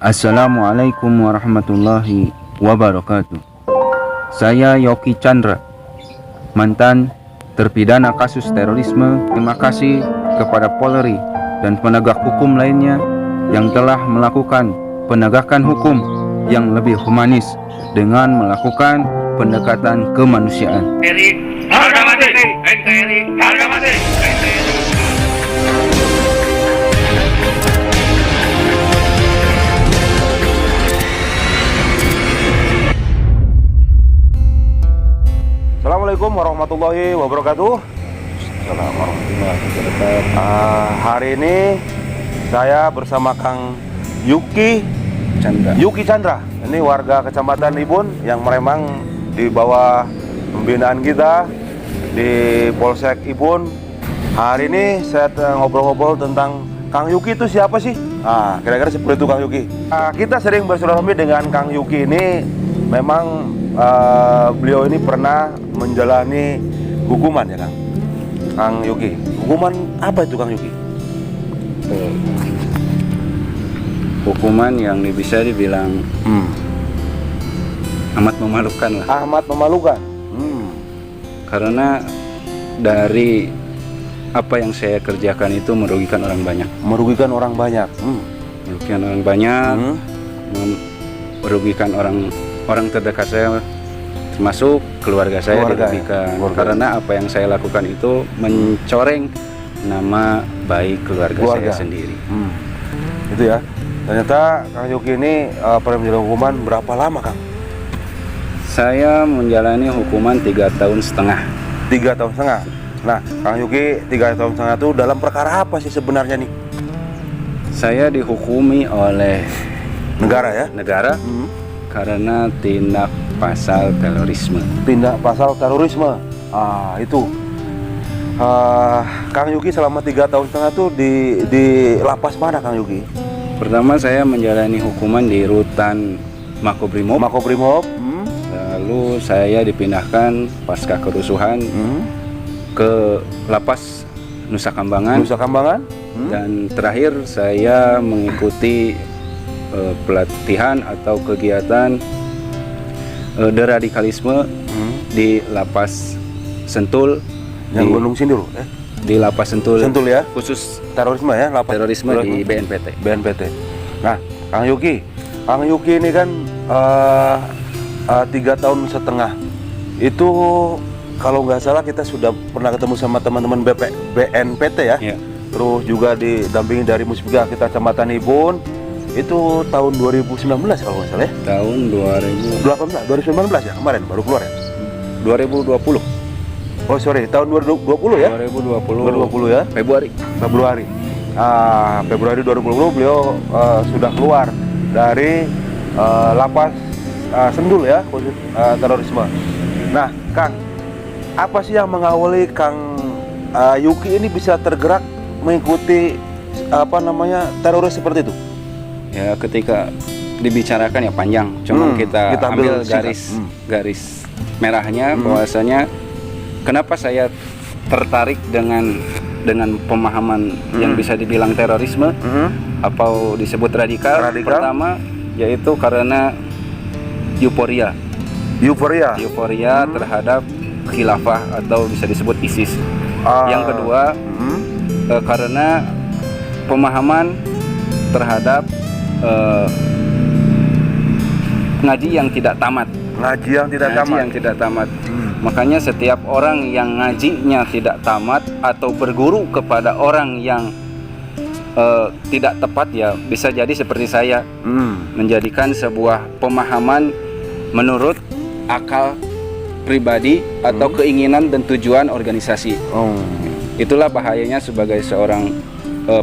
Assalamualaikum warahmatullahi wabarakatuh. Saya Yoki Chandra, mantan terpidana kasus terorisme. Terima kasih kepada Polri dan penegak hukum lainnya yang telah melakukan penegakan hukum yang lebih humanis dengan melakukan pendekatan kemanusiaan. NKRI harga mati, NKRI harga mati, NKRI. Assalamualaikum warahmatullahi wabarakatuh. Assalamualaikum warahmatullahi wabarakatuh. Hari ini saya bersama Kang Yuki Chandra. Ini warga Kecamatan Ibun yang memang di bawah pembinaan kita di Polsek Ibun. Hari ini saya ngobrol-ngobrol tentang Kang Yuki itu siapa sih? Kira-kira seperti itu Kang Yuki. Kita sering bersilaturahmi dengan Kang Yuki ini. Memang beliau ini pernah menjalani hukuman ya Kang Yuki. Hukuman apa itu Kang Yuki? Hukuman yang bisa dibilang amat memalukan lah. Amat memalukan. Karena dari apa yang saya kerjakan itu merugikan orang banyak. Merugikan orang banyak. Merugikan orang banyak, merugikan orang terdekat saya, termasuk keluarga saya dirugikan. Karena apa yang saya lakukan itu mencoreng nama baik keluarga saya sendiri. Itu ya. Ternyata Kang Yuki ini pernah menjalani hukuman berapa lama Kang? Saya menjalani hukuman 3 tahun setengah. 3 tahun setengah. Nah, Kang Yuki 3 tahun setengah itu dalam perkara apa sih sebenarnya nih? Saya dihukumi oleh negara ya? Negara karena tindak pasal terorisme. Tindak pasal terorisme. Itu. Kang Yuki selama 3 tahun setengah itu di lapas mana Kang Yuki? Pertama saya menjalani hukuman di rutan Makobrimob. Lalu saya dipindahkan pasca kerusuhan ke lapas Nusa Kambangan. Dan terakhir saya mengikuti pelatihan atau kegiatan deradikalisme di lapas Sentul yang Gunung Sindur di lapas Sentul ya, khusus terorisme ya, lapas terorisme di BNPT. Nah, Kang Yuki ini kan 3 tahun setengah itu kalau nggak salah kita sudah pernah ketemu sama teman-teman BNPT ya. Terus juga didampingi dari Musbika kita Kecamatan Ibun. Itu tahun 2019 kalau nggak salah ya? Tahun 2019 ya, kemarin baru keluar ya? 2020. Oh sorry, tahun 2020 ya? 2020 ya? Februari. Februari 2020 beliau sudah keluar dari lapas Sendul ya, khusus terorisme. Nah, Kang, apa sih yang mengawali Kang Yuki ini bisa tergerak mengikuti teroris seperti itu? Ya ketika dibicarakan ya panjang, cuma kita ambil garis merahnya bahwasanya kenapa saya tertarik dengan pemahaman yang bisa dibilang terorisme atau disebut radikal. Pertama yaitu karena euforia terhadap khilafah atau bisa disebut ISIS. Yang kedua karena pemahaman terhadap ngaji yang tidak tamat. Makanya setiap orang yang ngajinya tidak tamat atau berguru kepada orang yang tidak tepat ya bisa jadi seperti saya menjadikan sebuah pemahaman menurut akal pribadi atau keinginan dan tujuan organisasi. Itulah bahayanya sebagai seorang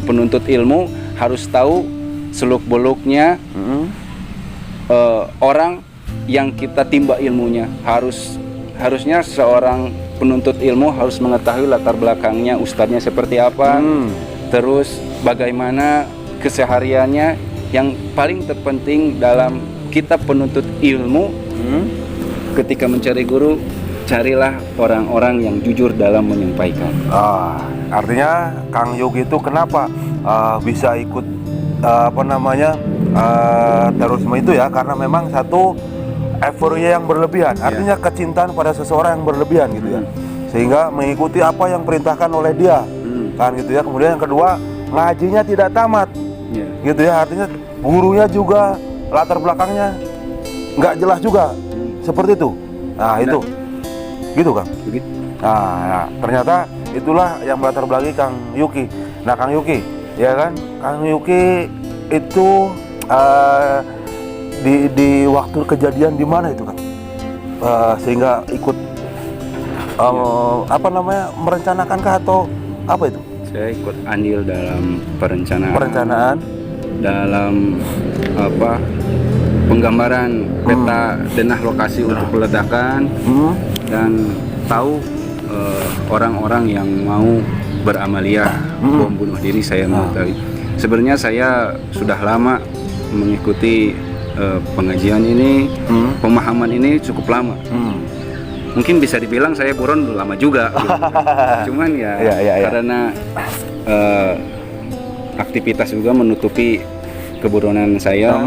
penuntut ilmu, harus tahu seluk-beluknya orang yang kita timba ilmunya. Harusnya seorang penuntut ilmu harus mengetahui latar belakangnya, ustadznya seperti apa, terus bagaimana kesehariannya. Yang paling terpenting dalam kita penuntut ilmu, ketika mencari guru, carilah orang-orang yang jujur dalam menyampaikan. Artinya Kang Yuki itu kenapa bisa ikut apa namanya terorisme itu ya, karena memang satu euforia yang berlebihan, artinya kecintaan pada seseorang yang berlebihan gitu ya, sehingga mengikuti apa yang perintahkan oleh dia, kan gitu ya. Kemudian yang kedua, ngajinya tidak tamat, gitu ya, artinya gurunya juga latar belakangnya nggak jelas juga, seperti itu. Nah itu, gitu Kang. Begitu. Nah, ternyata itulah yang melatar belakangi Kang Yuki. Nah Kang Yuki, ya kan, Kang Yuki itu di waktu kejadian di mana itu Kang? Sehingga ikut apa namanya, merencanakan atau apa itu? Saya ikut andil dalam perencanaan dalam apa, penggambaran peta denah lokasi untuk peledakan dan tahu orang-orang yang mau beramalia bom bunuh diri. Saya mengetahui. Sebenarnya saya sudah lama mengikuti pengajian ini, pemahaman ini cukup lama. Mungkin bisa dibilang saya buron lama juga, gitu. Cuman ya, karena aktivitas juga menutupi keburonan saya,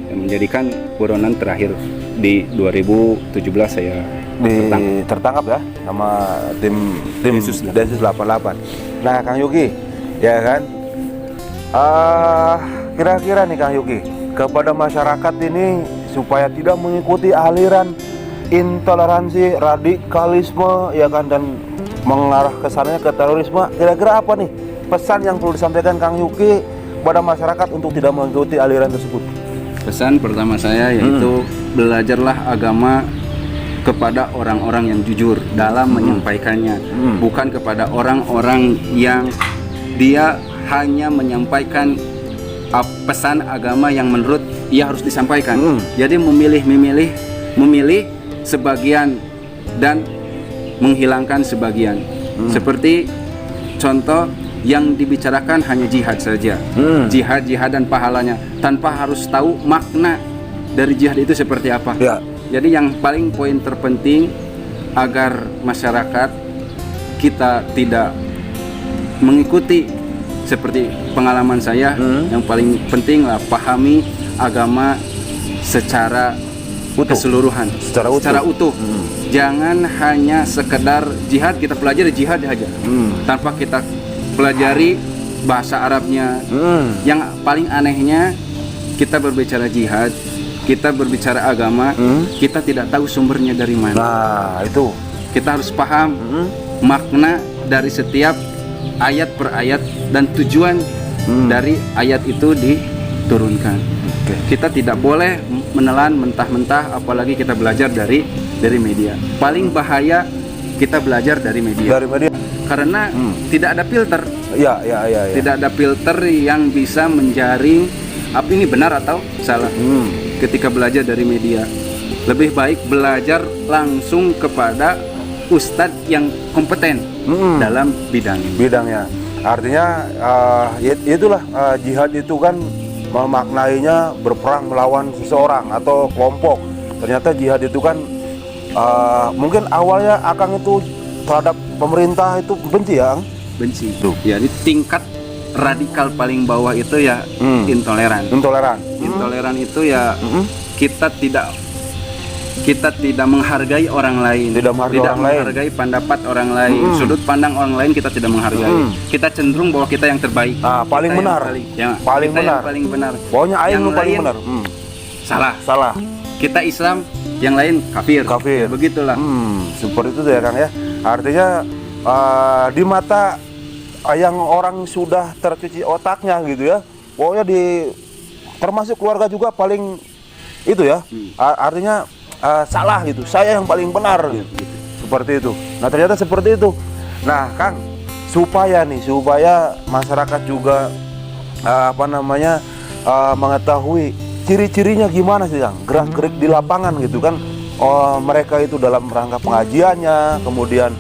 yang menjadikan buronan terakhir di 2017 saya tertangkap ya sama tim Densus 88. Nah Kang Yuki, ya kan, kira-kira nih Kang Yuki, kepada masyarakat ini supaya tidak mengikuti aliran intoleransi, radikalisme, ya kan, dan mengarah ke sananya ke terorisme, kira-kira apa nih pesan yang perlu disampaikan Kang Yuki pada masyarakat untuk tidak mengikuti aliran tersebut? Pesan pertama saya yaitu belajarlah agama kepada orang-orang yang jujur dalam menyampaikannya, bukan kepada orang-orang yang dia hanya menyampaikan pesan agama yang menurut ia harus disampaikan. Jadi memilih sebagian dan menghilangkan sebagian. Seperti contoh yang dibicarakan hanya jihad saja, jihad dan pahalanya, tanpa harus tahu makna dari jihad itu seperti apa. Jadi yang paling poin terpenting agar masyarakat kita tidak mengikuti seperti pengalaman saya, yang paling penting lah pahami agama secara keseluruhan, secara utuh. Jangan hanya sekedar jihad, kita pelajari jihad aja, tanpa kita pelajari bahasa Arabnya. Yang paling anehnya, kita berbicara jihad, kita berbicara agama, kita tidak tahu sumbernya dari mana. Nah itu kita harus paham makna dari setiap ayat per ayat dan tujuan dari ayat itu diturunkan. Kita tidak boleh menelan mentah-mentah, apalagi kita belajar dari media. Paling bahaya kita belajar dari media. Karena tidak ada filter. Tidak ada filter yang bisa menjaring apa ini benar atau salah. Ketika belajar dari media, lebih baik belajar langsung kepada ustadz yang kompeten dalam bidangnya. Artinya itulah jihad itu kan memaknainya berperang melawan seseorang atau kelompok. Ternyata jihad itu kan mungkin awalnya Akang itu terhadap pemerintah itu benci ya, benci. Jadi tingkat radikal paling bawah itu ya intoleran. Intoleran itu ya kita tidak menghargai orang lain, tidak menghargai pendapat orang lain, sudut pandang orang lain kita tidak menghargai. Kita cenderung bahwa kita yang terbaik. Paling benar. Paling benar. Pokoknya yang paling benar. Salah. Kita Islam, yang lain kafir. Begitulah. Seperti itu ya Kang ya. Artinya di mata yang orang sudah tercuci otaknya gitu ya, pokoknya termasuk keluarga juga paling itu ya, artinya salah gitu, saya yang paling benar gitu. Seperti itu. Nah ternyata seperti itu. Nah Kang, supaya masyarakat juga mengetahui ciri-cirinya gimana sih Kang, gerak-gerik di lapangan gitu kan, mereka itu dalam rangka pengajiannya, kemudian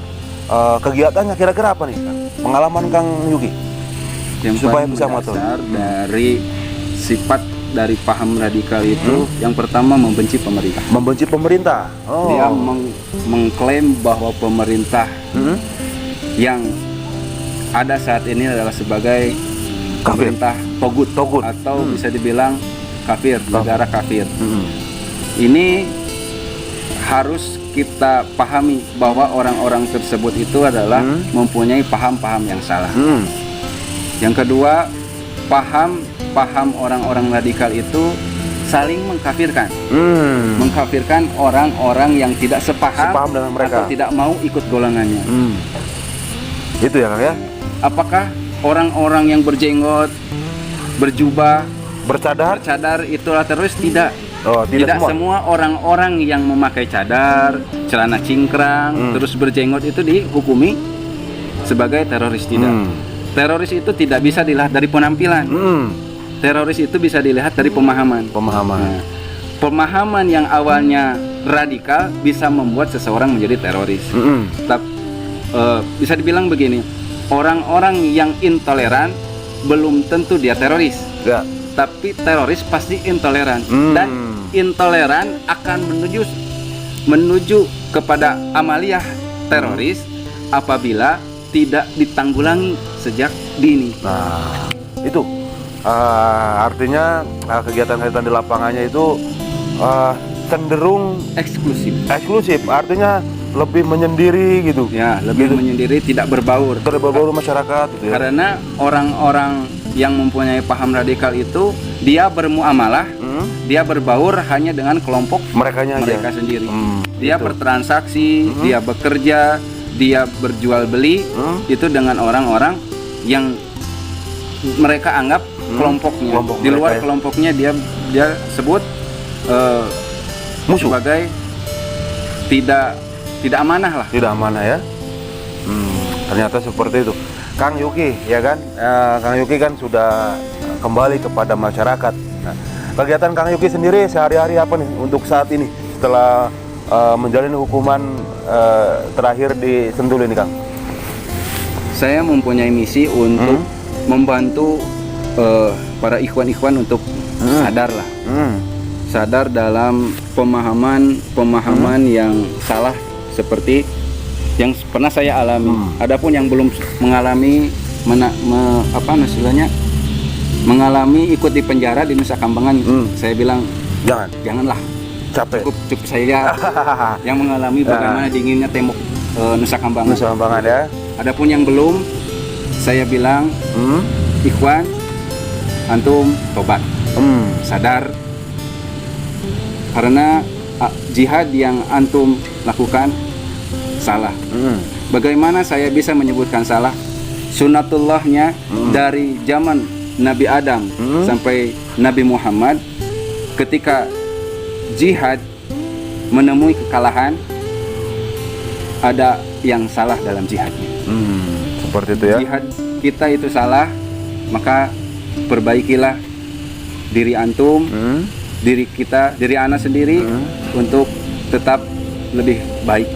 kegiatannya kira-kira apa nih Kang? Pengalaman Kang Yuki yang supaya bisa mendasar dari sifat dari paham radikal itu, yang pertama membenci pemerintah. Dia mengklaim bahwa pemerintah yang ada saat ini adalah sebagai pemerintah Togut, atau bisa dibilang kafir, negara kafir. Ini harus kita pahami bahwa orang-orang tersebut itu adalah mempunyai paham-paham yang salah. Yang kedua, paham orang-orang radikal itu saling mengkafirkan, mengkafirkan orang-orang yang tidak sepaham dengan mereka atau tidak mau ikut golongannya. Itu ya Kang ya. Apakah orang-orang yang berjenggot, berjubah, bercadar itulah teroris? Tidak. Oh, tidak semua orang-orang yang memakai cadar, celana cingkrang, terus berjenggot itu dihukumi sebagai teroris. Tidak. Teroris itu tidak bisa dilihat dari penampilan. Teroris itu bisa dilihat dari pemahaman. Nah, pemahaman yang awalnya radikal bisa membuat seseorang menjadi teroris. Bisa dibilang begini, orang-orang yang intoleran belum tentu dia teroris. Ya. Tapi teroris pasti intoleran, dan intoleran akan menuju kepada amaliyah teroris apabila tidak ditanggulangi sejak dini. Nah, itu artinya kegiatan-kegiatan di lapangannya itu cenderung eksklusif, artinya lebih menyendiri gitu. Ya, lebih menyendiri, tidak berbaur masyarakat gitu ya. Karena orang-orang yang mempunyai paham radikal itu dia bermuamalah, dia berbaur hanya dengan kelompok mereka sendiri. Dia gitu. bertransaksi, dia bekerja, dia berjual beli itu dengan orang-orang yang mereka anggap kelompoknya. Di luar kelompoknya dia sebut musuh, sebagai tidak amanah lah. Tidak amanah ya. Ternyata seperti itu. Kang Yuki ya kan, Kang Yuki kan sudah kembali kepada masyarakat. Nah, kegiatan Kang Yuki sendiri sehari-hari apa nih untuk saat ini setelah menjalani hukuman terakhir di Sentul ini, Kang? Saya mempunyai misi untuk membantu para ikhwan-ikhwan untuk sadar lah, sadar dalam pemahaman yang salah seperti yang pernah saya alami. Adapun yang belum mengalami mengalami ikut di penjara di Nusa Kambangan, saya bilang janganlah, capek. Cukup saya yang mengalami bagaimana dinginnya tembok Nusa Kambangan. Ya. Adapun yang belum, saya bilang ikhwan, antum tobat, sadar, karena jihad yang antum lakukan salah. Bagaimana saya bisa menyebutkan salah? Sunatullahnya dari zaman Nabi Adam sampai Nabi Muhammad, ketika jihad menemui kekalahan, ada yang salah dalam jihadnya. Seperti itu ya. Jihad kita itu salah, maka perbaikilah diri antum, diri kita, diri ana sendiri untuk tetap lebih baik.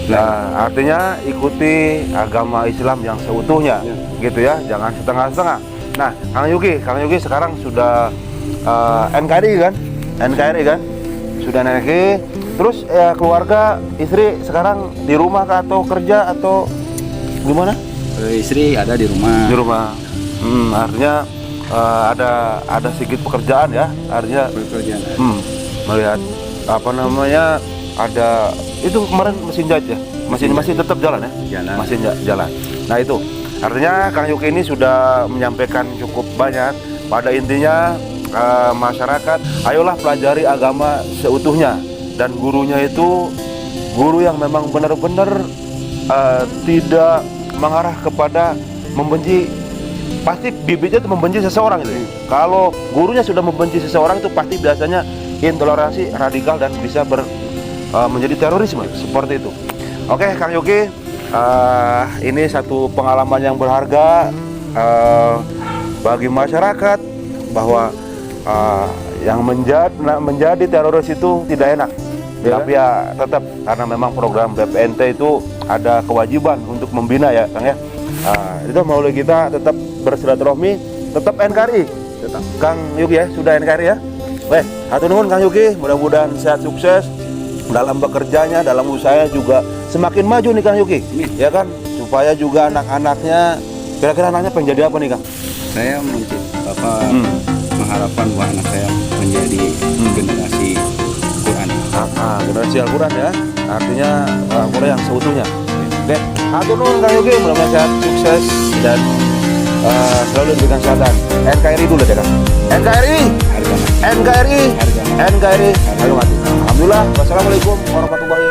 Nah, artinya ikuti agama Islam yang seutuhnya, gitu ya, jangan setengah-setengah. Nah, Kang Yuki sekarang sudah NKRI kan? Sudah NKRI. Terus keluarga, istri sekarang di rumah kah, atau kerja atau gimana? Istri ada di rumah. Di rumah. Artinya ada sedikit pekerjaan ya, artinya pekerjaan. Melihat ada itu kemarin mesin jahit ya, masih tetap jalan ya, masih jalan. Nah itu artinya Kang Yuki ini sudah menyampaikan cukup banyak. Pada intinya masyarakat, ayolah pelajari agama seutuhnya, dan gurunya itu guru yang memang benar-benar tidak mengarah kepada membenci. Pasti bibitnya itu membenci seseorang itu. Kalau gurunya sudah membenci seseorang itu pasti biasanya intoleransi, radikal, dan bisa menjadi terorisme seperti itu. Oke, Kang Yuki, ini satu pengalaman yang berharga bagi masyarakat bahwa yang menjadi teroris itu tidak enak. Tapi ya tetap, karena memang program BPNT itu ada kewajiban untuk membina ya, Kang ya. Itu melalui kita tetap bersilaturahmi, tetap NKRI. Kang Yuki ya, sudah NKRI ya. Baik, hatur nuhun Kang Yuki, mudah-mudahan sehat sukses dalam bekerjanya, dalam usahanya juga semakin maju nih Kang Yuki, ya kan, supaya juga anak-anaknya Kira-kira anaknya pengen jadi apa nih Kang? Saya Bapak mengharapkan bahwa anak saya menjadi generasi Quran. Generasi Al-Quran ya. Artinya orang Korea yang seutuhnya. Oke, hatur nuhun Kang Yuki, mudah-mudahan sehat, sukses dan selalu diberikan kesehatan. NKRI dulu ya Kang. NKRI, Harga mati. NKRI, Harga mati. NKRI, harga mati. Alhamdulillah. Wassalamualaikum warahmatullahi